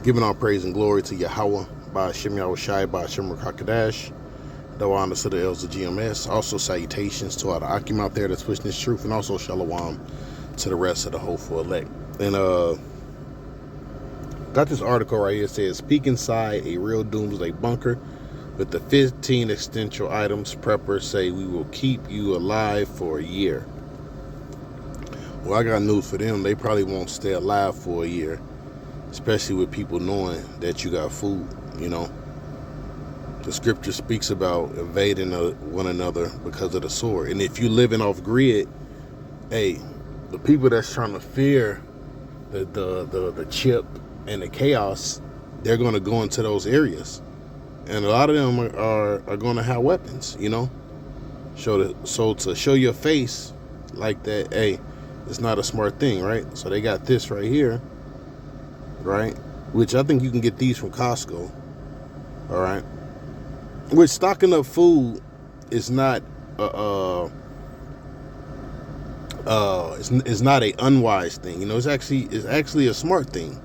Giving all praise and glory to Yahweh, by Shem Yahushai, by Shem Rakakadash, the honors to the elders of GMS. Also, salutations to all the Akim out there that's pushing this truth, and also Shalom to the rest of the hopeful elect. And got this article right here. It says, peek inside a real doomsday bunker with the 15 essential items preppers say we will keep you alive for a year. Well, I got news for them. They probably won't stay alive for a year, especially with people knowing that you got food, you know. The scripture speaks about invading one another because of the sword. And if you living off grid, hey, the people that's trying to fear the chip and the chaos, they're going to go into those areas. And a lot of them are going to have weapons, you know. So to show your face like that, hey, it's not a smart thing, right? So they got this right here, right? Which I think you can get these from Costco, all right? Which stocking up food is not it's not a unwise thing, you know. It's actually a smart thing,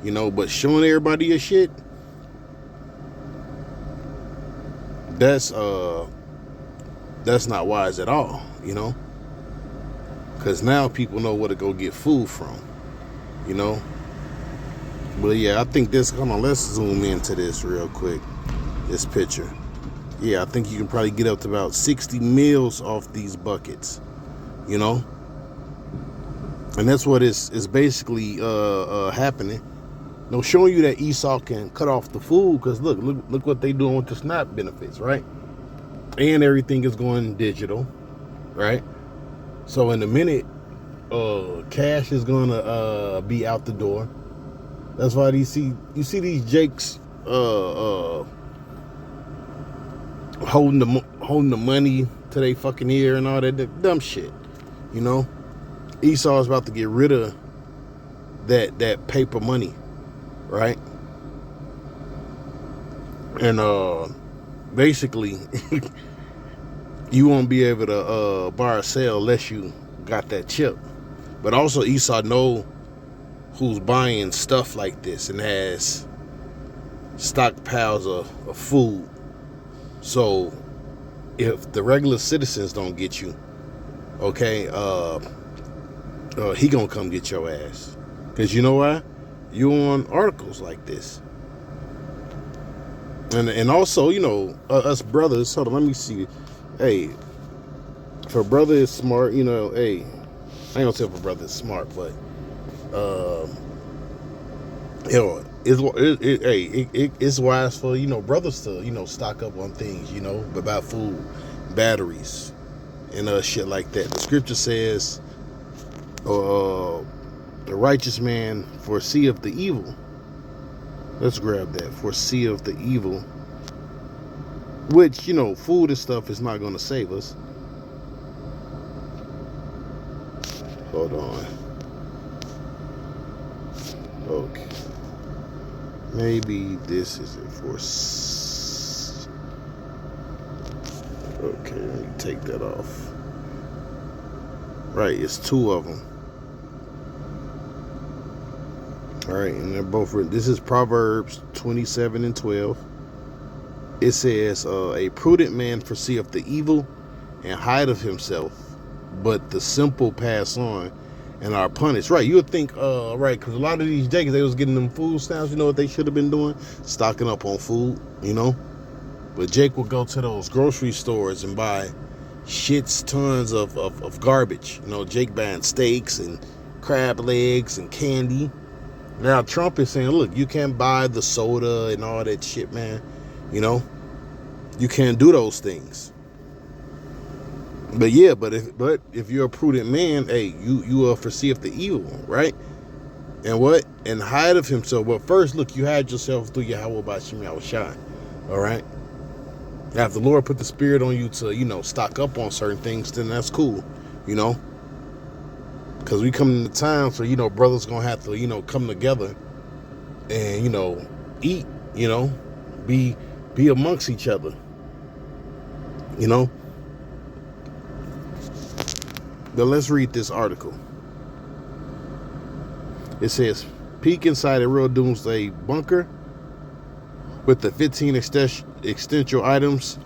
you know. But showing everybody your shit, that's not wise at all, you know. Because now people know where to go get food from, you know. But yeah, I think this, come on, let's zoom into this real quick, this picture. Yeah, I think you can probably get up to about 60 meals off these buckets, you know. And that's what is basically happening. No, showing you that Esau can cut off the food, because look what they doing with the SNAP benefits, right? And everything is going digital, right? So in a minute, cash is gonna be out the door. That's why you see these Jakes holding the money to their fucking ear and all that dumb shit, you know. Esau is about to get rid of that paper money, right? And basically you won't be able to buy or sell unless you got that chip. But also Esau know who's buying stuff like this and has stockpiles of food. So if the regular citizens don't get you, okay, he gonna come get your ass. Because you know why? You on articles like this. And also, you know, us brothers, hold on, let me see. Hey, if a brother is smart, you know, hey, I ain't gonna say if a brother is smart, but you know, it's wise for, you know, brothers to, you know, stock up on things, you know, about food, batteries, and shit like that. The scripture says, the righteous man foreseeth the evil. Let's grab that. Foreseeth the evil. Which, you know, food and stuff is not going to save us. Hold on. Okay. Maybe this is it for... Okay, let me take that off. Right, it's two of them. All right, and they're both written. This is Proverbs 27:12. It says, a prudent man foreseeth the evil and hideth himself, but the simple pass on and are punished. Right, you would think, right, because a lot of these Jakes, they was getting them food stamps. You know what they should have been doing? Stocking up on food, you know? But Jake would go to those grocery stores and buy tons of garbage. You know, Jake buying steaks and crab legs and candy. Now Trump is saying, look, you can't buy the soda and all that shit, man. You know, you can't do those things. But yeah, but if you're a prudent man, hey, you foreseeth the evil, right? And what? And hide of himself. But first, look, you hide yourself through Yahweh by Shem Yahushai. All right. Now, if the Lord put the spirit on you to, you know, stock up on certain things, then that's cool, you know. Because we come into time, so, you know, brothers gonna have to, you know, come together and, you know, eat, you know, be amongst each other, you know. But let's read this article. It says, Peek inside a real Doomsday bunker with the 15 essential items.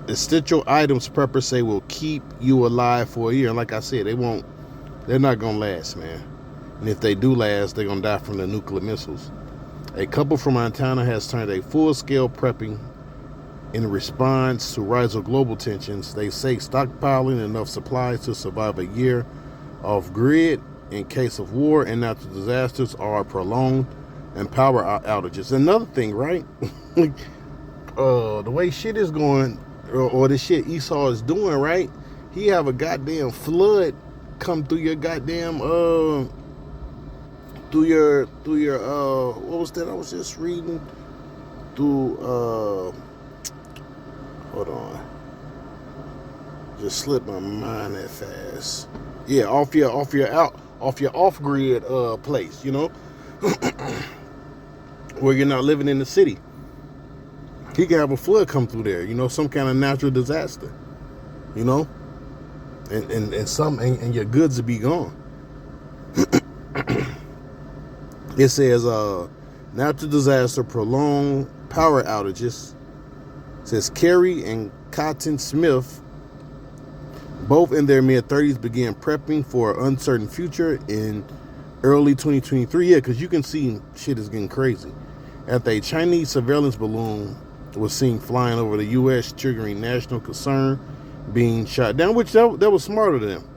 Essential items preppers say will keep you alive for a year. And like I said, they're not gonna last, man. And if they do last, they're gonna die from the nuclear missiles. A couple from Montana has turned a full-scale prepping in response to rise of global tensions. They say stockpiling enough supplies to survive a year off grid in case of war and natural disasters are prolonged and power outages. Another thing, right? The way shit is going, or the shit Esau is doing, right? He have a goddamn flood come through your goddamn through your what was that I was just reading? Through hold on. Just slipped my mind that fast. Yeah, off your off-grid place, you know? Where you're not living in the city. He can have a flood come through there, you know, some kind of natural disaster, you know? And your goods will be gone. It says natural disaster, prolonged power outages. It says Kerry and Cotton Smith, both in their mid-30s, began prepping for an uncertain future in early 2023. Yeah, because you can see shit is getting crazy. After a Chinese surveillance balloon was seen flying over the U.S., triggering national concern, being shot down, which that was smart of them.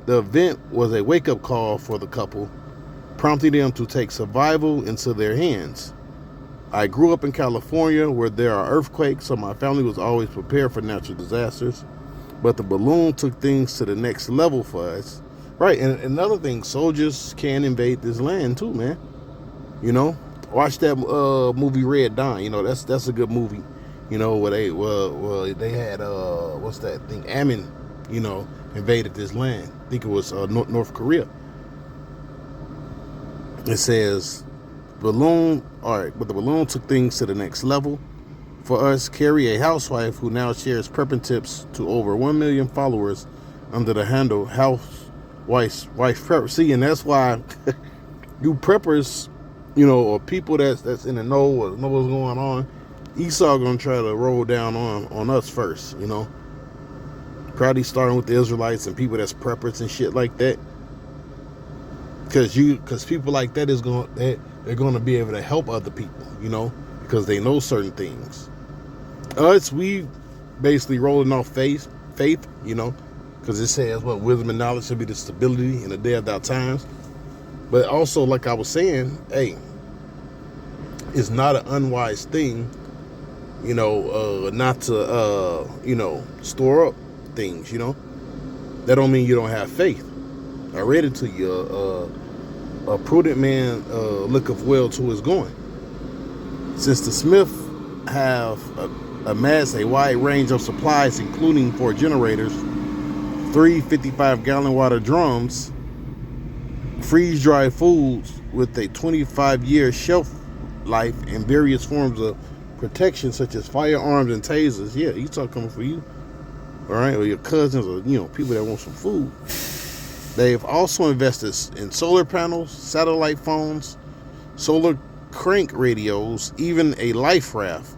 The event was a wake-up call for the couple, prompting them to take survival into their hands. I grew up in California where there are earthquakes, so my family was always prepared for natural disasters. But the balloon took things to the next level for us. Right, and another thing, soldiers can invade this land too, man. You know, watch that movie Red Dawn. You know, that's a good movie. You know, where they had what's that thing? Ammon, you know, invaded this land. I think it was North Korea. It says balloon. All right, but the balloon took things to the next level for us. Carrie, a housewife who now shares prepping tips to over 1 million followers under the handle Housewife Prepper. See, and that's why you preppers, you know, or people that's in the know or know what's going on, Esau gonna try to roll down on us first, you know. Probably starting with the Israelites and people that's preppers and shit like that. Because people like that they're gonna be able to help other people, you know, because they know certain things. We basically rolling off faith, you know, because it says what wisdom and knowledge should be the stability in the day of our times. But also, like I was saying, hey, it's not an unwise thing, you know, not to you know, store up things, you know. That don't mean you don't have faith. I read it to you. A prudent man looketh well to his going. Since the Smith have amassed a wide range of supplies, including 4 generators, 3 55-gallon water drums, freeze-dried foods with a 25-year shelf life, and various forms of protection such as firearms and tasers. Yeah, Esau coming for you, all right, or your cousins, or you know, people that want some food. They've also invested in solar panels, satellite phones, solar crank radios, even a life raft,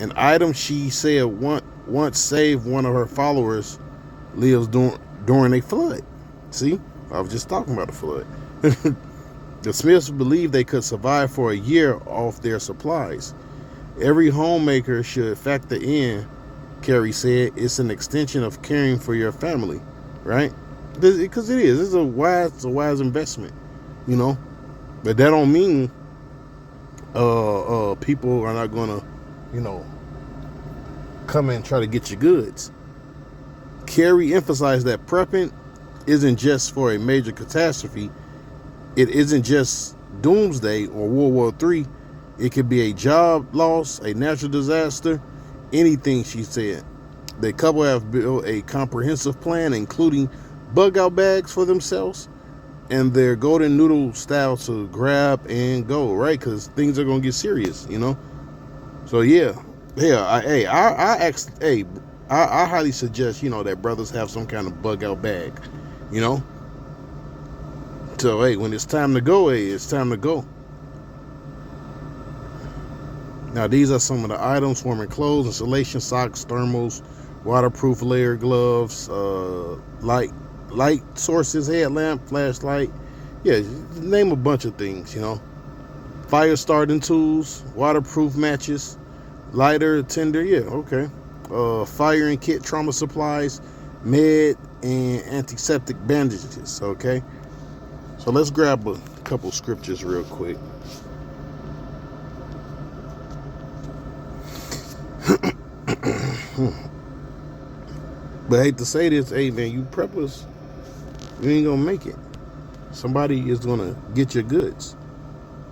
an item she said once saved one of her followers lives during a flood. See, I was just talking about the flood. The Smiths believed they could survive for a year off their supplies. Every homemaker should factor in, Carrie said, it's an extension of caring for your family, right? Because it is. It's a wise investment, you know. But that don't mean people are not gonna, you know, come and try to get your goods. Carrie emphasized that prepping isn't just for a major catastrophe. It isn't just doomsday or World War III. It could be a job loss, a natural disaster, anything, she said. The couple have built a comprehensive plan, including bug-out bags for themselves and their golden noodle style to grab and go, right? Because things are gonna get serious, you know. So yeah, I highly suggest, you know, that brothers have some kind of bug-out bag, you know. So, hey, when it's time to go, hey, it's time to go. Now, these are some of the items: warming clothes, insulation, socks, thermals, waterproof layer gloves, light sources, headlamp, flashlight. Yeah, name a bunch of things, Fire starting tools, waterproof matches, lighter, tinder, yeah, okay. Fire and kit trauma supplies, med and antiseptic bandages, okay. So let's grab a couple scriptures real quick. But I hate to say this, hey man, you preppers, you ain't gonna make it. Somebody is gonna get your goods,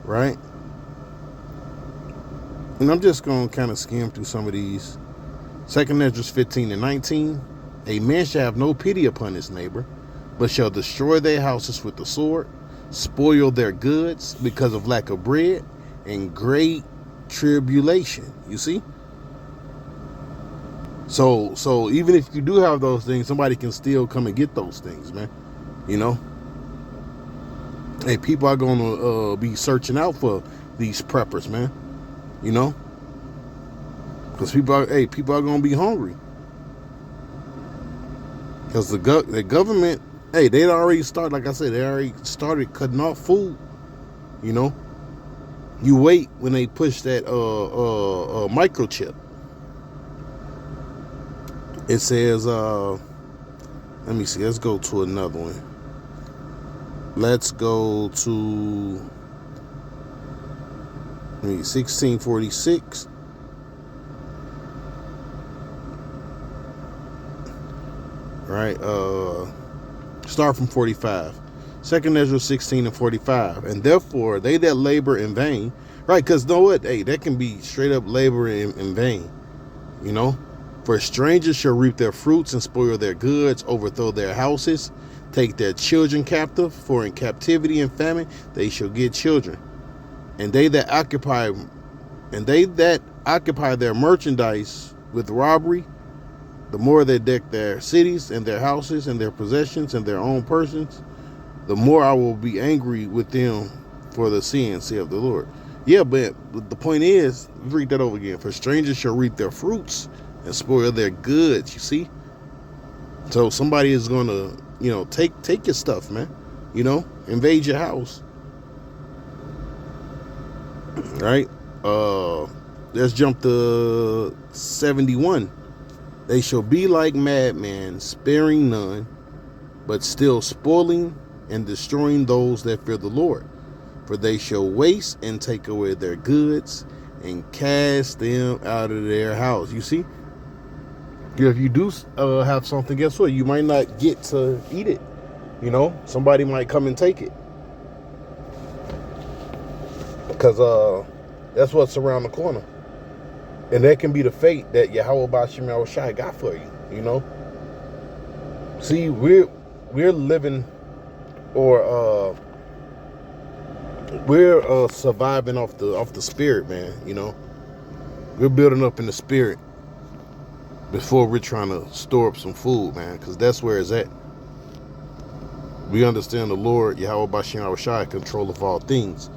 right? And I'm just gonna kind of skim through some of these. 2 Ezra 15 and 19. A man shall have no pity upon his neighbor, but shall destroy their houses with the sword, spoil their goods because of lack of bread and great tribulation. You see? So even if you do have those things, somebody can still come and get those things, man. Hey, people are gonna be searching out for these preppers, man. Because people are gonna be hungry. Because the government, hey, they already started. Like I said, they already started cutting off food. You wait when they push that microchip. It says, let me see, let's go to another one. Let's go to 1646. Right, start from 45. 2 Ezra 16 and 45. And therefore, they that labor in vain, right? Because know what? Hey, that can be straight up labor in vain, For strangers shall reap their fruits and spoil their goods, overthrow their houses, take their children captive, for in captivity and famine they shall get children. And they that occupy their merchandise with robbery, the more they deck their cities and their houses and their possessions and their own persons, the more I will be angry with them for the sin, saith the Lord. Yeah, but the point is, read that over again. For strangers shall reap their fruits and spoil their goods, you see? So somebody is going to, take your stuff, man. Invade your house. Right? Let's jump to 71. They shall be like madmen, sparing none, but still spoiling and destroying those that fear the Lord. For they shall waste and take away their goods and cast them out of their house. You see? If you do have something, guess what? You might not get to eat it. Somebody might come and take it. Because that's what's around the corner. And that can be the fate that Yahweh Bashim Yahushai got for you, See, we're living, or we're surviving off the spirit, man, We're building up in the spirit before we're trying to store up some food, man, because that's where it's at. We understand the Lord, Yahweh Bashim Yahushai, control of all things.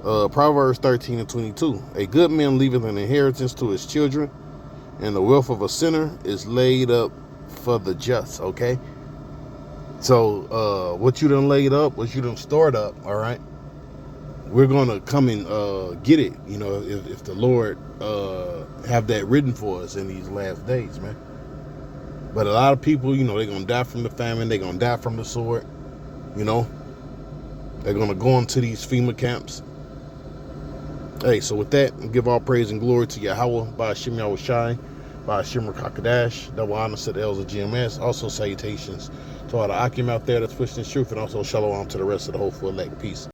Proverbs 13 and 22. A good man leaveth an inheritance to his children, and the wealth of a sinner is laid up for the just, okay? So, what you done laid up, what you done stored up, all right? We're going to come and get it, if the Lord have that written for us in these last days, man. But a lot of people, they're going to die from the famine. They're going to die from the sword, They're going to go into these FEMA camps. Hey, so with that, give all praise and glory to Yahweh, Ba'ashim Yahushai, Ba'ashim Rakakadash, double honor to the elders of GMS. Also salutations to all the Akim out there that's pushing the truth, and also shalom to the rest of the hopeful elect. Peace.